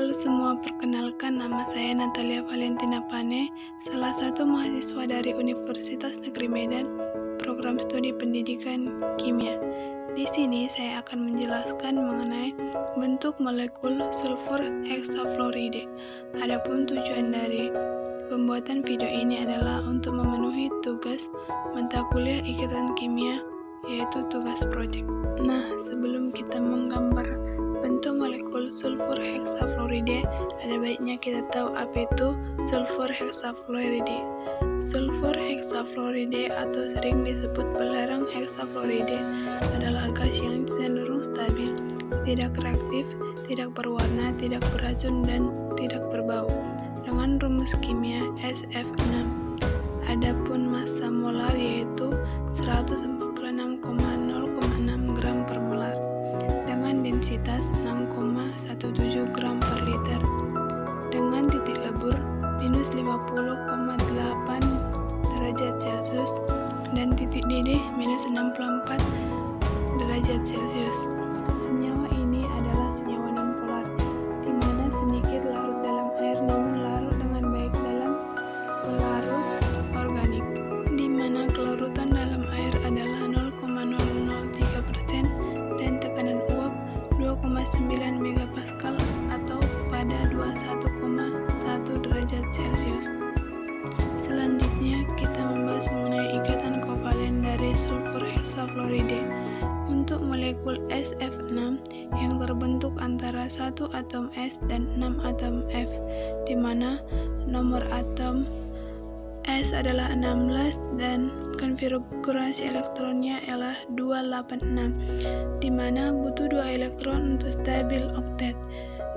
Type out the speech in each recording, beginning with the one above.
Halo semua, perkenalkan nama saya Natalia Valentina Pane, salah satu mahasiswa dari Universitas Negeri Medan, program studi pendidikan kimia. Di sini saya akan menjelaskan mengenai bentuk molekul sulfur heksafluoride. Adapun tujuan dari pembuatan video ini adalah untuk memenuhi tugas mata kuliah Ikatan Kimia, yaitu tugas proyek. Nah, sebelum kita menggambar bentuk molekul sulfur heksafluoride, ada baiknya kita tahu apa itu sulfur heksafluoride. Sulfur heksafluoride atau sering disebut belerang heksafluoride adalah gas yang cenderung stabil, tidak reaktif, tidak berwarna, tidak beracun, dan tidak berbau, dengan rumus kimia SF6. Adapun massa molar yaitu 146,0,6 gram per molar dengan densitas 6,17 gram per liter, dengan titik lebur minus 50,8 derajat Celcius dan titik didih minus 64 derajat Celcius. Senyawa ini adalah senyawa nonpolar, di mana sedikit larut dalam air namun larut dengan baik dalam pelarut organik, di mana kelarutan dalam air adalah 0,003% dan tekanan uap 2,9 megapascal atau pada 21,1 derajat Celcius. Selanjutnya kita membahas mengenai ikatan kovalen dari sulfur heksafluoride. Untuk molekul SF6 yang terbentuk antara 1 atom S dan 6 atom F, di mana nomor atom S adalah 16 dan konfigurasi elektronnya ialah 286, di mana butuh 2 elektron untuk stabil oktet,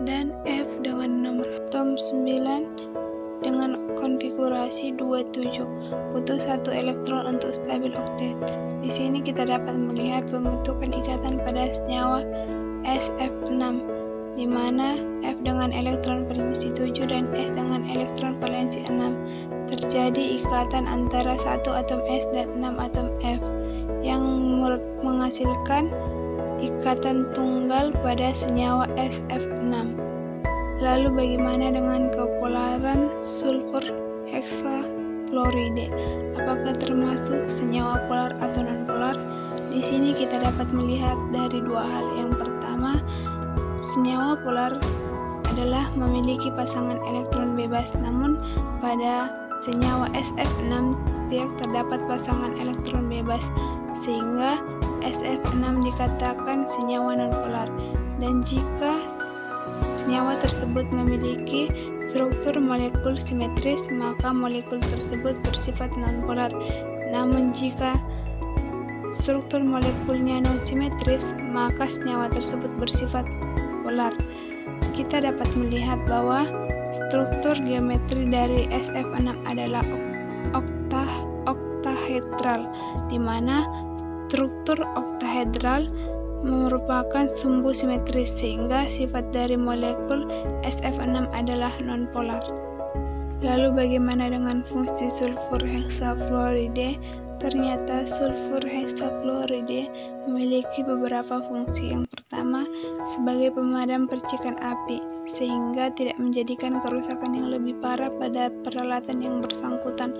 dan F dengan nomor atom 9 dengan konfigurasi 27 butuh 1 elektron untuk stabil oktet. Di sini kita dapat melihat pembentukan ikatan pada senyawa SF6, di mana F dengan elektron valensi 7 dan S dengan elektron valensi 6. Terjadi ikatan antara 1 atom S dan 6 atom F yang menghasilkan ikatan tunggal pada senyawa SF6. Lalu bagaimana dengan kepolaran sulfur heksafluoride? Apakah termasuk senyawa polar atau nonpolar? Di sini kita dapat melihat dari dua hal. Yang pertama, senyawa polar adalah memiliki pasangan elektron bebas, namun pada senyawa SF6 tidak terdapat pasangan elektron bebas, sehingga SF6 dikatakan senyawa nonpolar. Dan jika senyawa tersebut memiliki struktur molekul simetris, maka molekul tersebut bersifat nonpolar. Namun jika struktur molekulnya non-simetris, maka senyawa tersebut bersifat polar. Kita dapat melihat bahwa struktur geometri dari SF6 adalah oktahedral, di mana struktur oktahedral merupakan sumbu simetris, sehingga sifat dari molekul SF6 adalah nonpolar. Lalu bagaimana dengan fungsi sulfur heksafluoride? Ternyata sulfur heksafluoride memiliki beberapa fungsi. Yang pertama, sebagai pemadam percikan api, sehingga tidak menjadikan kerusakan yang lebih parah pada peralatan yang bersangkutan,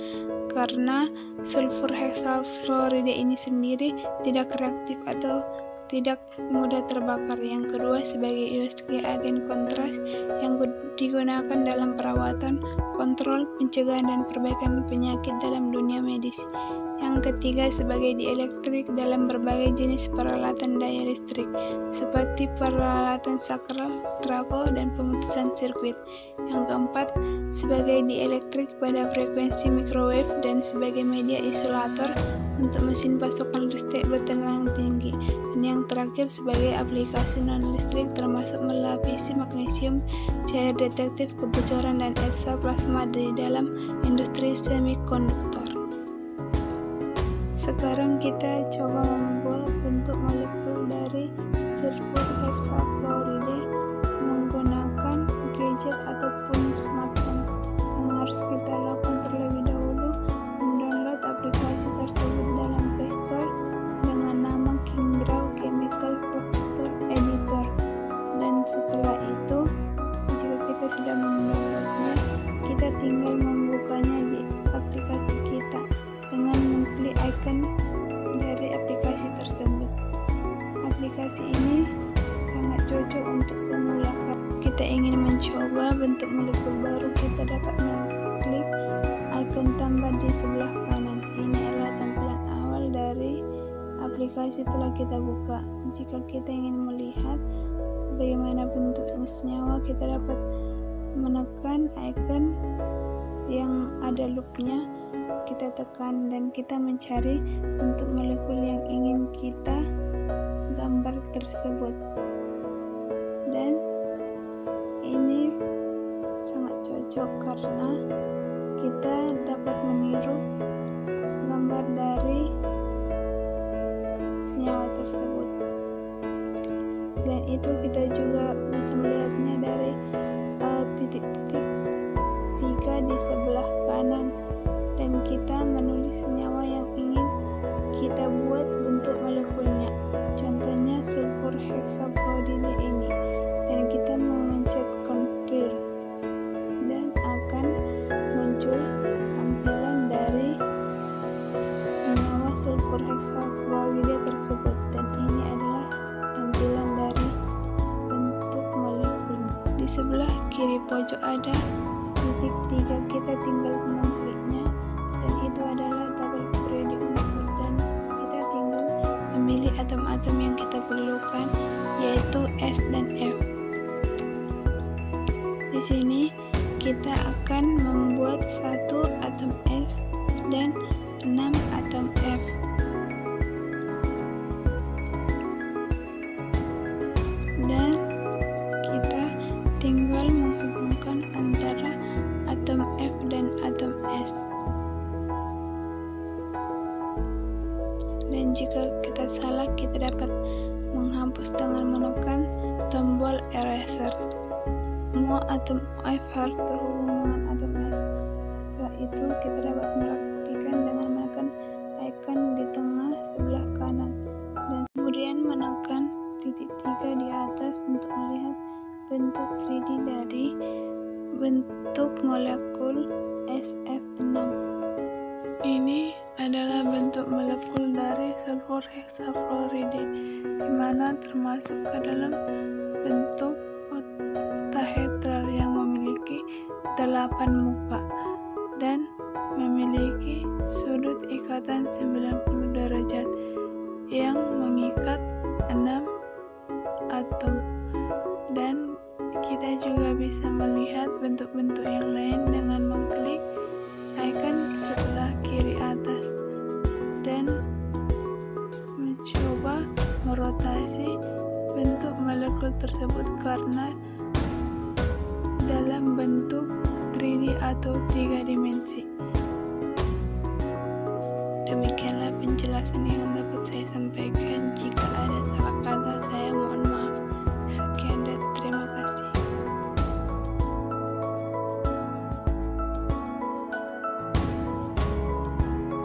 karena sulfur heksafluoride ini sendiri tidak reaktif atau tidak mudah terbakar. Yang kedua, sebagai USG agen kontras yang digunakan dalam perawatan, kontrol, pencegahan, dan perbaikan penyakit dalam dunia medis. Yang ketiga, sebagai dielektrik dalam berbagai jenis peralatan daya listrik, seperti peralatan sakral, trafo, dan pemutusan sirkuit. Yang keempat, sebagai dielektrik pada frekuensi microwave dan sebagai media isolator untuk mesin pasokan listrik bertegangan tinggi. Dan yang terakhir, sebagai aplikasi non-listrik termasuk melapisi magnesium, cair detektif kebocoran, dan eksaplasma di dalam industri semikonduktor. Sekarang kita coba membuat bentuk molekul dari sulfur heksafluoride menggunakan gadget ataupun smartphone. Yang harus kita lakukan terlebih dahulu, mendownload aplikasi tersebut dalam Play Store dengan nama Kingdraw Chemical Structure Editor. Dan setelah itu, jika ingin mencoba bentuk molekul baru, kita dapat mengklik icon tambah di sebelah kanan. Ini adalah tampilan awal dari aplikasi telah kita buka. Jika kita ingin melihat bagaimana bentuk senyawa, kita dapat menekan icon yang ada loopnya, kita tekan dan kita mencari bentuk molekul yang ingin kita gambar tersebut. Dan ini sangat cocok karena kita dapat meniru gambar dari senyawa tersebut. Selain itu, kita juga bisa melihatnya dari titik-titik 3 di sebelah kanan, dan kita menulis senyawa yang ingin kita buat bentuk molekulnya. Contohnya sulfur hexafluoride ini, dan kita memencet confirm dan akan muncul tampilan dari senyawa sulfur hexafluoride tersebut, dan ini adalah tampilan dari bentuk molekul. Di sebelah kiri pojok ada titik 3, kita tinggal mengkliknya, dan itu adalah tabel periodik molekul, dan kita tinggal memilih atom-atom yang kita perlukan, yaitu S dan F. Di sini kita akan membuat 1 atom S dan 6 atom F. Dan kita tinggal menghubungkan antara atom F dan atom S. Dan jika kita salah, kita dapat menghapus dengan menekan tombol eraser. Semua atom F harus terhubung dengan atom S. Setelah itu, kita dapat melakukan dengan menekan icon di tengah sebelah kanan, dan kemudian menekan titik 3 di atas untuk melihat bentuk 3D dari bentuk molekul SF6. Ini adalah bentuk molekul dari sulfur hexafluoride, di mana termasuk ke dalam bentuk oktahedral yang memiliki 8 muka dan memiliki sudut ikatan 90 derajat yang mengikat 6 atom. Dan kita juga bisa melihat bentuk-bentuk yang lain dengan mengklik icon sebelah kiri atas dan mencoba merotasi bentuk molekul tersebut karena dalam bentuk 3D atau 3 dimensi. Demikianlah penjelasan yang